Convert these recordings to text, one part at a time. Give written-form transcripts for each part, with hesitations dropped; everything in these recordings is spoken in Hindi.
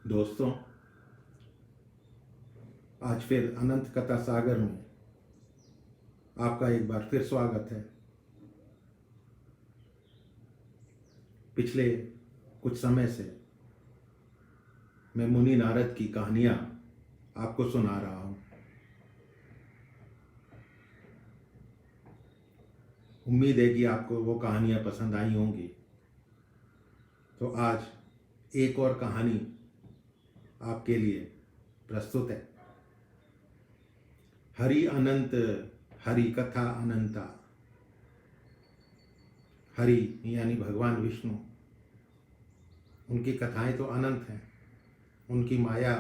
दोस्तों, आज फिर अनंत कथा सागर में आपका एक बार फिर स्वागत है। पिछले कुछ समय से मैं मुनि नारद की कहानियाँ आपको सुना रहा हूँ। उम्मीद है कि आपको वो कहानियाँ पसंद आई होंगी। तो आज एक और कहानी आपके लिए प्रस्तुत है। हरि अनंत, हरि कथा अनंता। हरि यानी भगवान विष्णु, उनकी कथाएं तो अनंत हैं, उनकी माया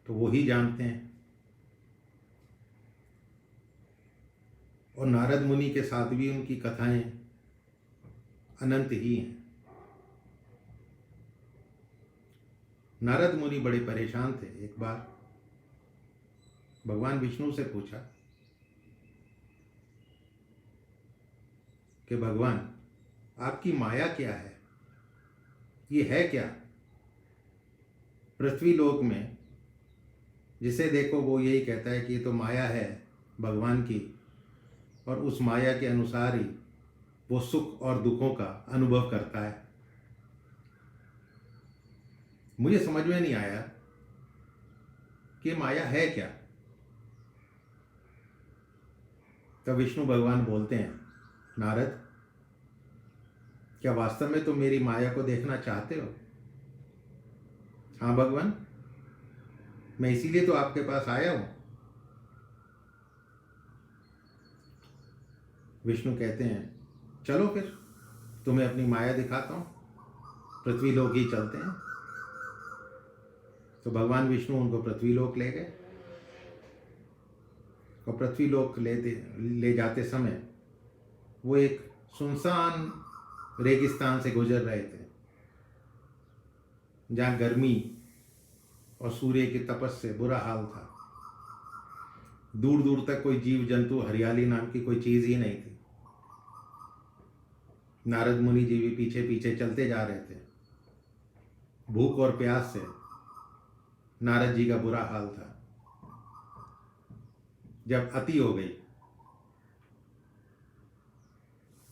तो वो ही जानते हैं। और नारद मुनि के साथ भी उनकी कथाएं अनंत ही हैं। नारद मुनि बड़े परेशान थे। एक बार भगवान विष्णु से पूछा कि भगवान, आपकी माया क्या है? ये है क्या? पृथ्वी लोक में जिसे देखो वो यही कहता है कि ये तो माया है भगवान की, और उस माया के अनुसार ही वो सुख और दुखों का अनुभव करता है। मुझे समझ में नहीं आया कि माया है क्या। तब विष्णु भगवान बोलते हैं, नारद, क्या वास्तव में तुम मेरी माया को देखना चाहते हो? हाँ भगवान, मैं इसीलिए तो आपके पास आया हूं। विष्णु कहते हैं, चलो फिर तुम्हें अपनी माया दिखाता हूं, पृथ्वी लोक ही चलते हैं। तो भगवान विष्णु उनको पृथ्वी लोक ले गए। और पृथ्वी लोक ले जाते समय वो एक सुनसान रेगिस्तान से गुजर रहे थे, जहाँ गर्मी और सूर्य की तपस से बुरा हाल था। दूर दूर तक कोई जीव जंतु, हरियाली नाम की कोई चीज ही नहीं थी। नारद मुनि जी भी पीछे पीछे चलते जा रहे थे। भूख और प्यास से नारद जी का बुरा हाल था। जब अति हो गई,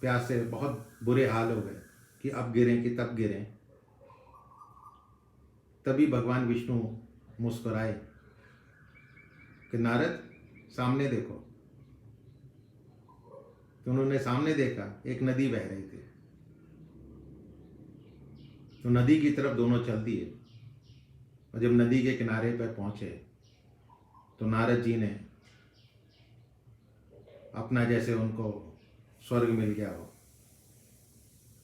प्यास से बहुत बुरे हाल हो गए कि अब गिरें कि तब गिरें, तभी भगवान विष्णु मुस्कुराए कि नारद, सामने देखो। तो उन्होंने सामने देखा, एक नदी बह रही थी। तो नदी की तरफ दोनों चल दिए। और जब नदी के किनारे पर पहुंचे तो नारद जी ने अपना, जैसे उनको स्वर्ग मिल गया हो,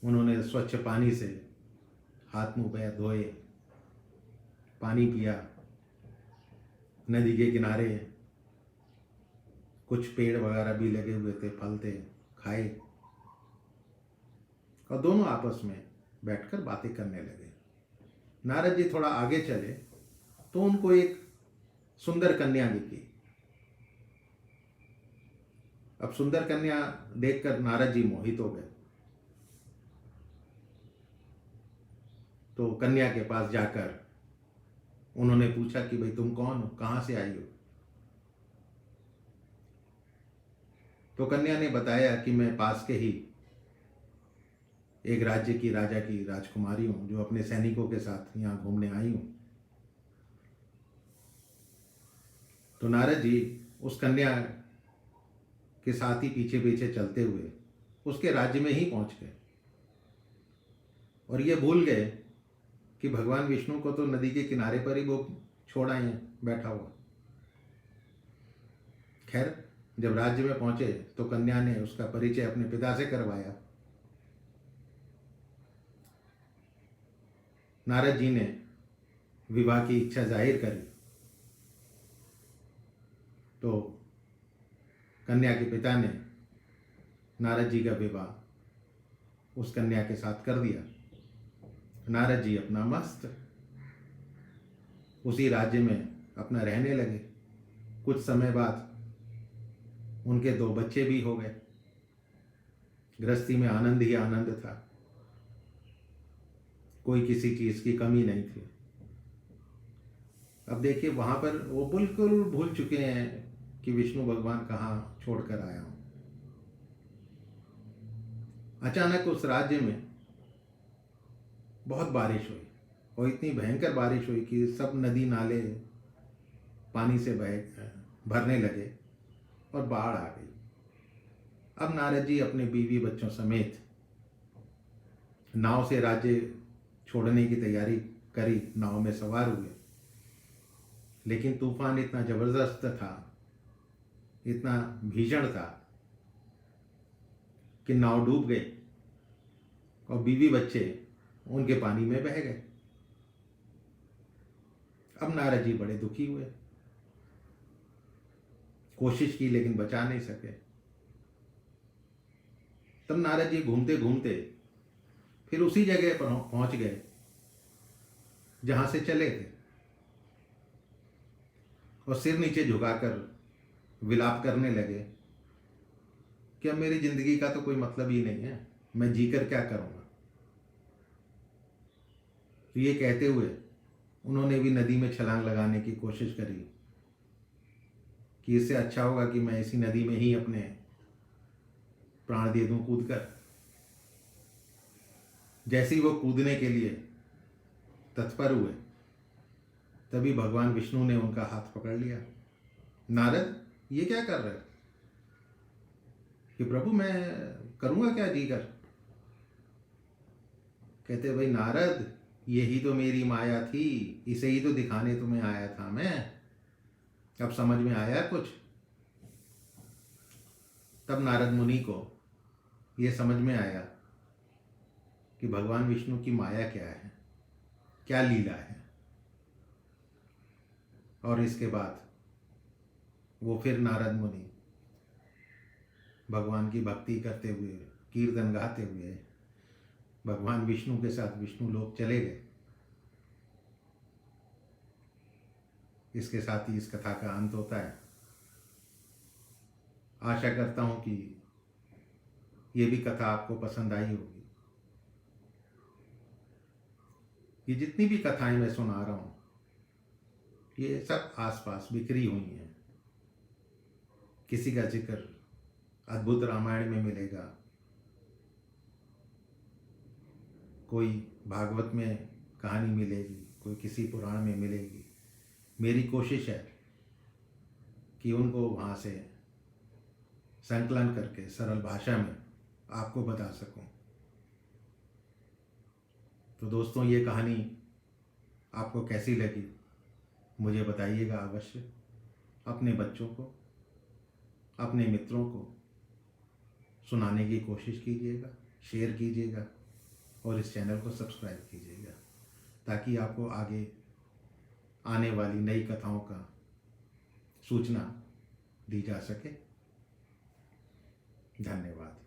उन्होंने स्वच्छ पानी से हाथ मुंह पैर धोए, पानी पिया। नदी के किनारे कुछ पेड़ वगैरह भी लगे हुए थे, फल थे, खाए। और दोनों आपस में बैठकर बातें करने लगे। नारद जी थोड़ा आगे चले तो उनको एक सुंदर कन्या दिखी। अब सुंदर कन्या देखकर नारद जी मोहित हो गए। तो कन्या के पास जाकर उन्होंने पूछा कि भाई तुम कौन हो, कहाँ से आई हो? तो कन्या ने बताया कि मैं पास के ही एक राज्य की राजा की राजकुमारी हूं, जो अपने सैनिकों के साथ यहाँ घूमने आई हूं। तो नारद जी उस कन्या के साथ ही पीछे पीछे चलते हुए उसके राज्य में ही पहुंच गए। और ये भूल गए कि भगवान विष्णु को तो नदी के किनारे पर ही वो छोड़ आए हैं बैठा हुआ। खैर, जब राज्य में पहुंचे तो कन्या ने उसका परिचय अपने पिता से करवाया। नारद जी ने विवाह की इच्छा जाहिर करी। तो कन्या के पिता ने नारद जी का विवाह उस कन्या के साथ कर दिया। नारद जी अपना मस्त उसी राज्य में अपना रहने लगे। कुछ समय बाद उनके 2 बच्चे भी हो गए। गृहस्थी में आनंद ही आनंद था, कोई किसी चीज की कमी नहीं थी। अब देखिए वहाँ पर वो बिल्कुल भूल चुके हैं कि विष्णु भगवान कहाँ छोड़कर आया हूँ। अचानक उस राज्य में बहुत बारिश हुई और इतनी भयंकर बारिश हुई कि सब नदी नाले पानी से भरने लगे और बाढ़ आ गई। अब नारद जी अपने बीवी बच्चों समेत नाव से राज्य छोड़ने की तैयारी करी, नाव में सवार हुए। लेकिन तूफान इतना जबरदस्त था, इतना भीषण था कि नाव डूब गई और बीवी बच्चे उनके पानी में बह गए। अब नारद जी बड़े दुखी हुए, कोशिश की लेकिन बचा नहीं सके। तब नारद जी घूमते घूमते फिर उसी जगह पर पहुंच गए जहां से चले थे और सिर नीचे झुकाकर विलाप करने लगे कि अब मेरी जिंदगी का तो कोई मतलब ही नहीं है, मैं जीकर क्या करूंगा। तो ये कहते हुए उन्होंने भी नदी में छलांग लगाने की कोशिश करी कि इससे अच्छा होगा कि मैं इसी नदी में ही अपने प्राण दे दूं कूद कर। जैसे ही वो कूदने के लिए तत्पर हुए तभी भगवान विष्णु ने उनका हाथ पकड़ लिया। नारद, ये क्या कर रहे हो? कि प्रभु मैं करूंगा क्या जी कर? कहते भाई नारद, यही तो मेरी माया थी, इसे ही तो दिखाने तुम्हें आया था मैं। अब समझ में आया कुछ? तब नारद मुनि को ये समझ में आया कि भगवान विष्णु की माया क्या है, क्या लीला है। और इसके बाद वो फिर नारद मुनि भगवान की भक्ति करते हुए, कीर्तन गाते हुए भगवान विष्णु के साथ विष्णु लोक चले गए। इसके साथ ही इस कथा का अंत होता है। आशा करता हूं कि ये भी कथा आपको पसंद आई होगी। ये जितनी भी कथाएं मैं सुना रहा हूं ये सब आसपास बिखरी हुई हैं। किसी का जिक्र अद्भुत रामायण में मिलेगा, कोई भागवत में कहानी मिलेगी, कोई किसी पुराण में मिलेगी। मेरी कोशिश है कि उनको वहाँ से संकलन करके सरल भाषा में आपको बता सकूं। तो दोस्तों, ये कहानी आपको कैसी लगी मुझे बताइएगा अवश्य। अपने बच्चों को, अपने मित्रों को सुनाने की कोशिश कीजिएगा, शेयर कीजिएगा और इस चैनल को सब्सक्राइब कीजिएगा ताकि आपको आगे आने वाली नई कथाओं का सूचना दी जा सके। धन्यवाद।